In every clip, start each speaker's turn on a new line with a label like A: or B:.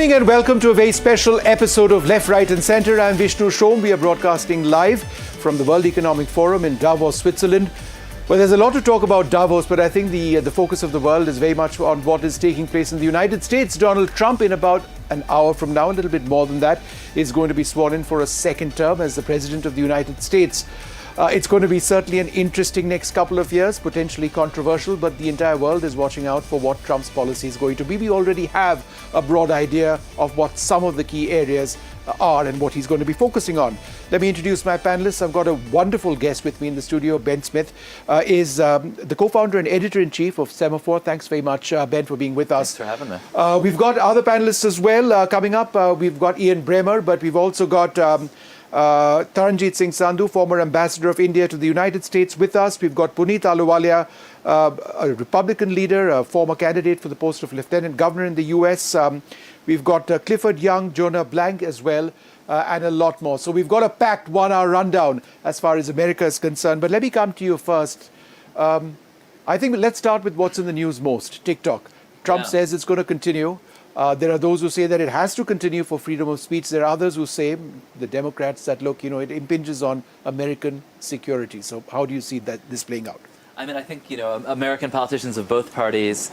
A: evening and welcome to a very special episode of Left, Right and Centre. I'm Vishnu Shom. We are broadcasting live from the World Economic Forum in Davos, Switzerland. Well, there's a lot to talk about Davos, but I think the focus of the world is very much on what is taking place in the United States. Donald Trump, in about an hour from now, a little bit more than that, is going to be sworn in for a second term as the President of the United States. It's going to be certainly an interesting next couple of years, potentially controversial, but the entire world is watching out for what Trump's policy is going to be. We already have a broad idea of what some of the key areas are and what he's going to be focusing on. Let me introduce my panelists. I've got a wonderful guest with me in the studio. Ben Smith is the co-founder and editor-in-chief of Semaphore. Thanks very much, Ben, for being with us.
B: Thanks for having me.
A: We've got other panelists as well coming up. We've got Ian Bremer, but we've also got Taranjit Singh Sandhu, former ambassador of India to the United States, with us. We've got Puneet Ahluwalia, a Republican leader, a former candidate for the post of Lieutenant Governor in the US. We've got Clifford Young, Jonah Blank as well, and a lot more. So we've got a packed 1 hour rundown as far as America is concerned. But let me come to you first. I think let's start with what's in the news most, TikTok. Trump says it's going to continue. There are those who say that it has to continue for freedom of speech. There are others who say, the Democrats, that look, it impinges on American security. So how do you see this playing out?
B: I mean, I think, American politicians of both parties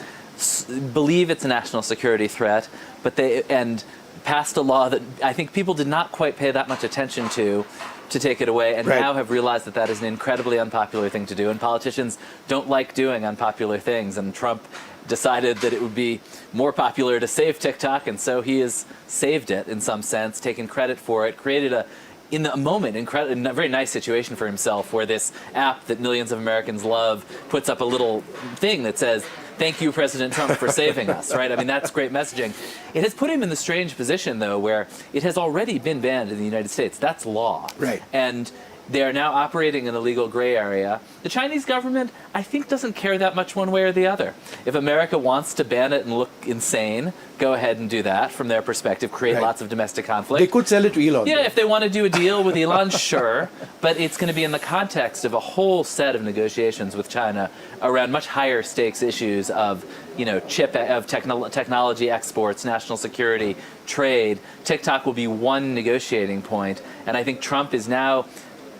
B: believe it's a national security threat, but and passed a law that I think people did not quite pay that much attention to take it away, and now have realized that that is an incredibly unpopular thing to do, and politicians don't like doing unpopular things, and Trump decided that it would be more popular to save TikTok, and so he has saved it in some sense, taken credit for it, created a very nice situation for himself, where this app that millions of Americans love puts up a little thing that says, "Thank you, President Trump, for saving us," right? I mean, that's great messaging. It has put him in the strange position, though, where it has already been banned in the United States. That's law.
A: Right.
B: And they are now operating in a legal gray area. The Chinese government, I think, doesn't care that much one way or the other. If America wants to ban it and look insane, go ahead and do that from their perspective, create lots of domestic conflict.
A: They could sell it to Elon.
B: Yeah, if they want to do a deal with Elon, sure. But it's going to be in the context of a whole set of negotiations with China around much higher stakes issues of, technology exports, national security, trade. TikTok will be one negotiating point. And I think Trump is now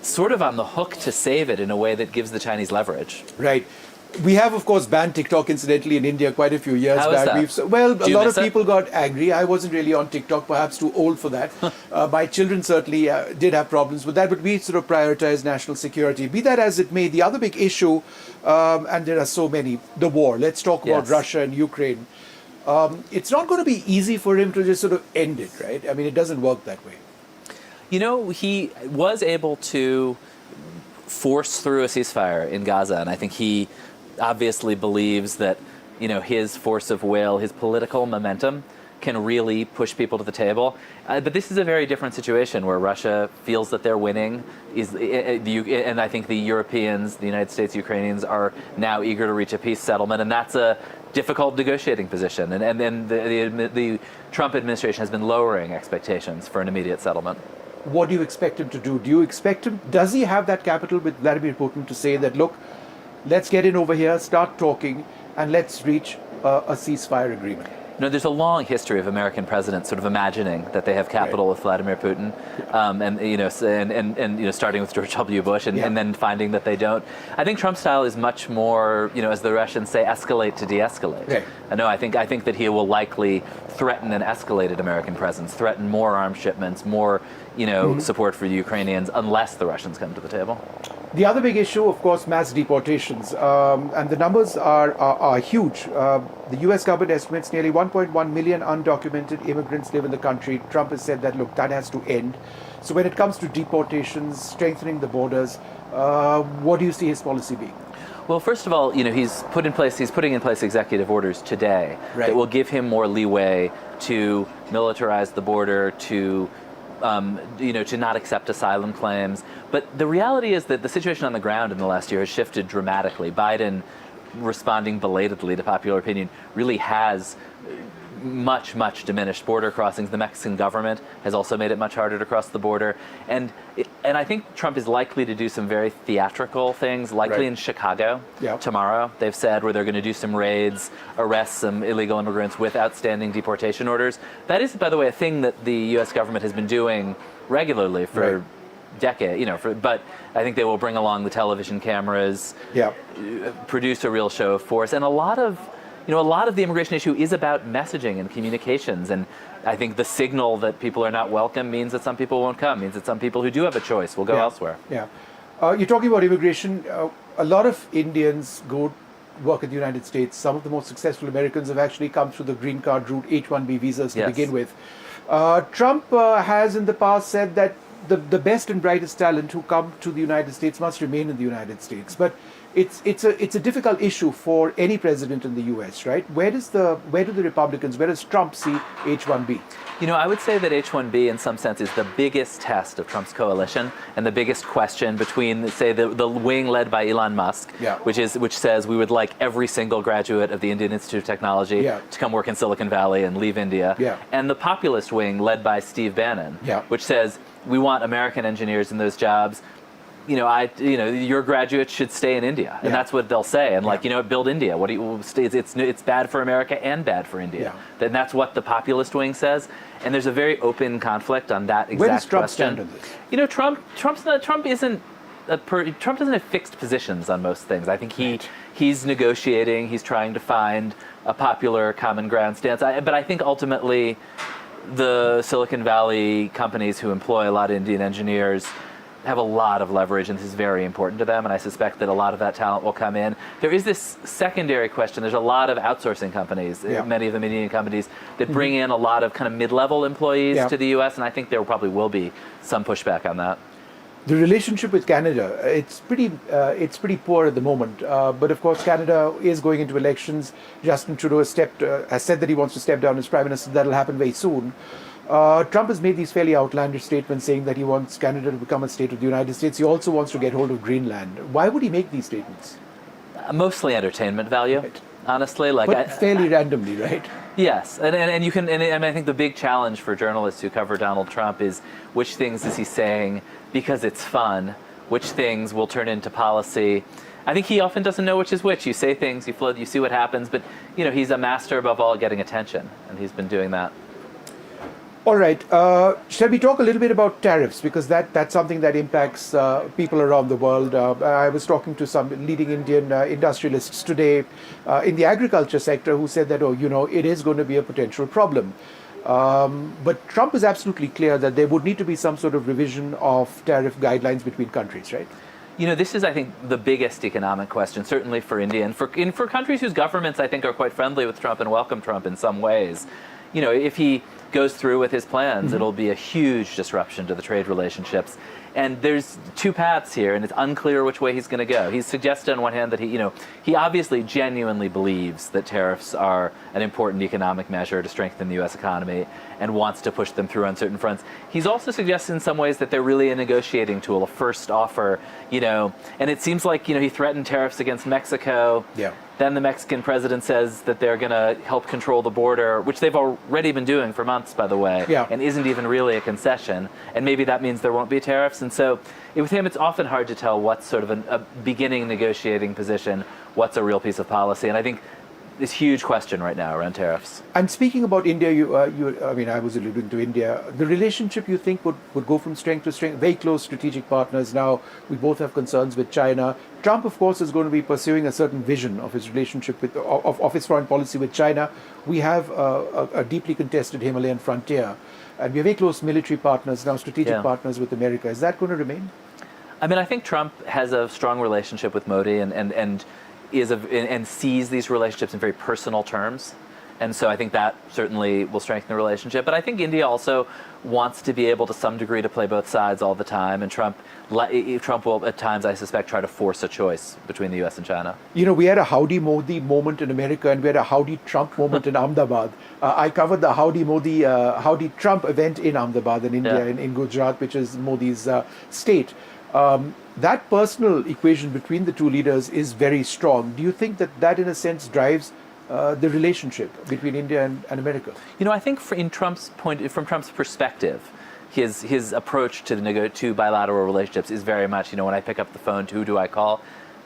B: sort of on the hook to save it in a way that gives the Chinese leverage.
A: Right. We have, of course, banned TikTok, incidentally, in India quite a few years back.
B: How is that?
A: Well, a lot of people got angry. I wasn't really on TikTok, perhaps too old for that. My children certainly did have problems with that, but we sort of prioritized national security. Be that as it may, the other big issue, and there are so many, the war. Let's talk about Russia and Ukraine. It's not going to be easy for him to just sort of end it, right? I mean, it doesn't work that way.
B: He was able to force through a ceasefire in Gaza, and I think he obviously believes that, his force of will, his political momentum can really push people to the table. But this is a very different situation where Russia feels that they're winning, and I think the Europeans, the United States, Ukrainians are now eager to reach a peace settlement, and that's a difficult negotiating position. And then the Trump administration has been lowering expectations for an immediate settlement.
A: What do you expect him to do? Does he have that capital with Vladimir Putin to say that, look, let's get in over here, start talking, and let's reach a ceasefire agreement?
B: There's a long history of American presidents sort of imagining that they have capital with Vladimir Putin, and starting with George W. Bush, and then finding that they don't. I think Trump's style is much more, as the Russians say, escalate to de-escalate.
A: Right.
B: I think that he will likely threaten an escalated American presence, threaten more arms shipments, more support for the Ukrainians, unless the Russians come to the table.
A: The other big issue, of course, mass deportations, and the numbers are huge. The US government estimates nearly 1.1 million undocumented immigrants live in the country. Trump has said that, look, that has to end. So when it comes to deportations, strengthening the borders, what do you see his policy being?
B: Well, first of all, he's putting in place executive orders today that will give him more leeway to militarize the border, to not accept asylum claims. But the reality is that the situation on the ground in the last year has shifted dramatically. Biden, responding belatedly to popular opinion, really has much diminished border crossings. The Mexican government has also made it much harder to cross the border. And I think Trump is likely to do some very theatrical things, likely in Chicago tomorrow. They've said where they're going to do some raids, arrest some illegal immigrants with outstanding deportation orders. That is, by the way, a thing that the U.S. government has been doing regularly for decade, but I think they will bring along the television cameras, produce a real show of force, and a lot of the immigration issue is about messaging and communications, and I think the signal that people are not welcome means that some people won't come, means that some people who do have a choice will go elsewhere.
A: You're talking about immigration. A lot of Indians go work in the United States. Some of the most successful Americans have actually come through the green card route, H-1B visas to begin with. Trump has in the past said that the best and brightest talent who come to the United States must remain in the United States. But it's a difficult issue for any president in the U.S., right? Where does Trump see H-1B?
B: I would say that H-1B in some sense is the biggest test of Trump's coalition and the biggest question between, say, the wing led by Elon Musk, which says we would like every single graduate of the Indian Institute of Technology to come work in Silicon Valley and leave India, and the populist wing led by Steve Bannon, which says we want American engineers in those jobs. Your graduates should stay in India, and that's what they'll say. And build India. It's bad for America and bad for India. And that's what the populist wing says. And there's a very open conflict on that exact question.
A: Where does Trump stand on this?
B: Trump doesn't have fixed positions on most things. I think he's negotiating. He's trying to find a popular common ground stance. But I think ultimately, the Silicon Valley companies who employ a lot of Indian engineers have a lot of leverage, and this is very important to them, and I suspect that a lot of that talent will come in. There is this secondary question. There's a lot of outsourcing companies, many of them Indian companies, that bring in a lot of kind of mid-level employees to the U.S., and I think there probably will be some pushback on that.
A: The relationship with Canada, it's pretty poor at the moment. But of course, Canada is going into elections. Justin Trudeau has said that he wants to step down as Prime Minister. That'll happen very soon. Trump has made these fairly outlandish statements saying that he wants Canada to become a state of the United States. He also wants to get hold of Greenland. Why would he make these statements?
B: Mostly entertainment value, honestly.
A: But fairly randomly, right?
B: Yes, and I think the big challenge for journalists who cover Donald Trump is which things is he saying because it's fun, which things will turn into policy. I think he often doesn't know which is which. You say things, you float, you see what happens, but he's a master above all at getting attention, and he's been doing that.
A: All right. Shall we talk a little bit about tariffs? Because that's something that impacts people around the world. I was talking to some leading Indian industrialists today in the agriculture sector who said that, it is going to be a potential problem. But Trump is absolutely clear that there would need to be some sort of revision of tariff guidelines between countries, right?
B: This is, I think, the biggest economic question, certainly for India. And for countries whose governments, I think, are quite friendly with Trump and welcome Trump in some ways. If he goes through with his plans, it'll be a huge disruption to the trade relationships. And there's two paths here, and it's unclear which way he's going to go. He's suggested on one hand that he obviously genuinely believes that tariffs are an important economic measure to strengthen the U.S. economy and wants to push them through on certain fronts. He's also suggested in some ways that they're really a negotiating tool, a first offer, and it seems like, he threatened tariffs against Mexico. Then the Mexican president says that they're going to help control the border, which they've already been doing for months, by the way, and isn't even really a concession. And maybe that means there won't be tariffs. And so with him, it's often hard to tell what's sort of a beginning negotiating position, what's a real piece of policy. And I think this huge question right now around tariffs.
A: And speaking about India, I was alluding to India. The relationship, you think, would go from strength to strength, very close strategic partners. Now, we both have concerns with China. Trump, of course, is going to be pursuing a certain vision of his relationship of his foreign policy with China. We have a deeply contested Himalayan frontier. And we have very close military partners, now strategic partners with America. Is that going to remain?
B: I think Trump has a strong relationship with Modi and sees these relationships in very personal terms. And so I think that certainly will strengthen the relationship. But I think India also wants to be able to some degree to play both sides all the time. And Trump will at times, I suspect, try to force a choice between the U.S. and China. We had a Howdy Modi moment in America and we had a Howdy Trump moment in Ahmedabad. I covered the Howdy Trump event in Ahmedabad in India, in Gujarat, which is Modi's state. That personal equation between the two leaders is very strong. Do you think that in a sense drives
A: the relationship between India and America?
B: I think from Trump's perspective, his approach to bilateral relationships is very much, when I pick up the phone, who do I call?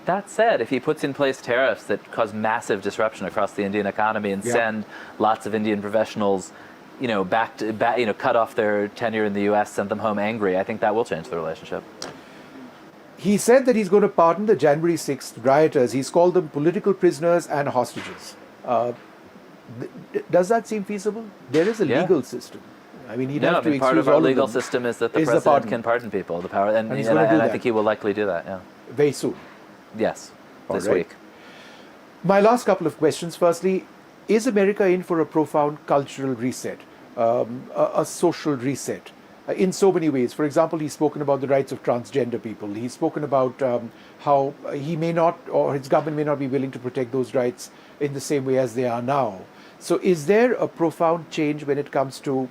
B: That said, if he puts in place tariffs that cause massive disruption across the Indian economy and send lots of Indian professionals, cut off their tenure in the U.S., send them home angry, I think that will change the relationship.
A: He said that he's going to pardon the January 6th rioters. He's called them political prisoners and hostages. Does that seem feasible? There is a legal system. I mean, he'd have to excuse
B: part of our
A: all
B: legal
A: of them.
B: system is that the president can pardon people. And I think he will likely do that. Yeah.
A: Very soon.
B: Yes, this
A: right.
B: week.
A: My last couple of questions. Firstly, is America in for a profound cultural reset, a social reset? In so many ways. For example, he's spoken about the rights of transgender people. He's spoken about how he may not, or his government may not be willing to protect those rights in the same way as they are now. So is there a profound change when it comes to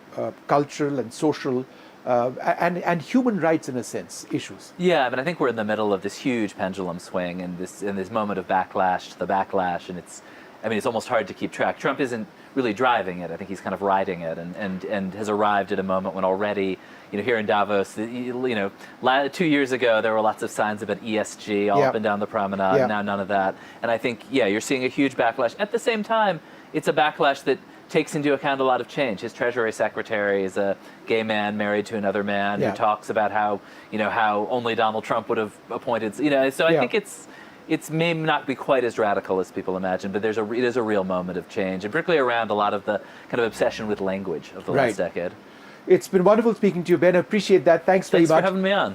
A: cultural and social and human rights, in a sense, issues?
B: Yeah, I think we're in the middle of this huge pendulum swing and this moment of backlash to the backlash, and it's almost hard to keep track. Trump isn't really driving it. I think he's kind of riding it, and has arrived at a moment when already, here in Davos, 2 years ago there were lots of signs about ESG all up and down the promenade. Now none of that, and I think you're seeing a huge backlash. At the same time, it's a backlash that takes into account a lot of change. His Treasury Secretary is a gay man married to another man who talks about how only Donald Trump would have appointed. So I think it may not be quite as radical as people imagine, but it is a real moment of change, and particularly around a lot of the kind of obsession with language of the last decade.
A: It's been wonderful speaking to you, Ben. I appreciate that. Thanks very much.
B: Thanks for having me on.